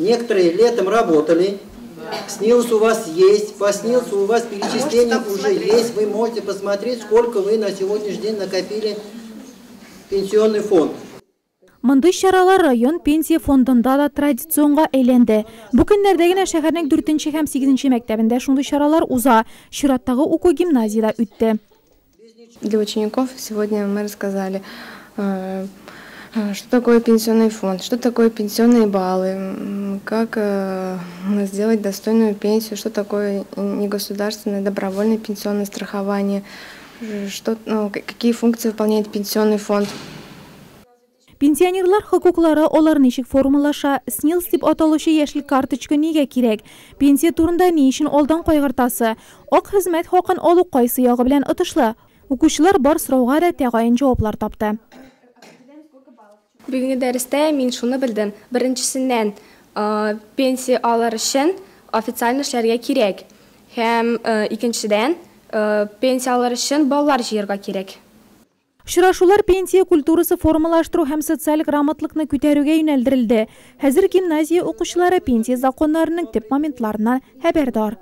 Некоторые летом работали, СНИЛС у вас есть, по СНИЛСу у вас перечисления уже есть, вы можете посмотреть, сколько вы на сегодняшний день накопили пенсионный фонд. Мындай шаралар район пенсия фондында да традиционга әйләнде. Бу көннәрдә генә шәһәрнең 4 һәм 8 мәктәбендә шундый шаралар уза. Чираттагы уку гимназияда үтте. Для учеников сегодня мы рассказали, что такое пенсионный фонд, что такое пенсионные баллы, как сделать достойную пенсию, что такое негосударственное добровольное пенсионное страхование, какие функции выполняет пенсионный фонд. Пенсионерлар хокуклары олар ничек формулаша, СНИЛС дип аталучы яшел карточка нигә кирәк, пенсия турында ни өчен алдан кайгыртасы, ак хезмәт хакын алу кайсы ягы белән отышлы. Укучылар бар сорауга да тәгаен җаваплар тапты. Бүгенге дәрестә мин шуны белдем. Беренчесеннән, пенсия алыр өчен официаль эшләргә кирәк. Һәм икенчедән, пенсия алыр өчен баллар җыярга кирәк. Шырашулар пенсия культурасы формалаштыру һәм социаль грамотлыкны күтәрүгә юнәлдерелде. Хәзер гимназия укучылары пенсия законнарының төп моментларына хәбәрдар.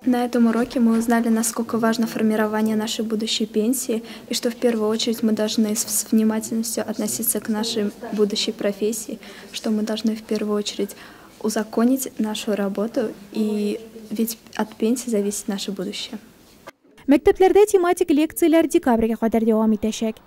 На этом уроке мы узнали, насколько важно формирование нашей будущей пенсии, и что в первую очередь мы должны с внимательностью относиться к нашей будущей профессии, что мы должны в первую очередь узаконить нашу работу, и ведь от пенсии зависит наше будущее. Мәктәпләрдә тематик лекцияләр декабрьгә кадәр дәвам итәчәк.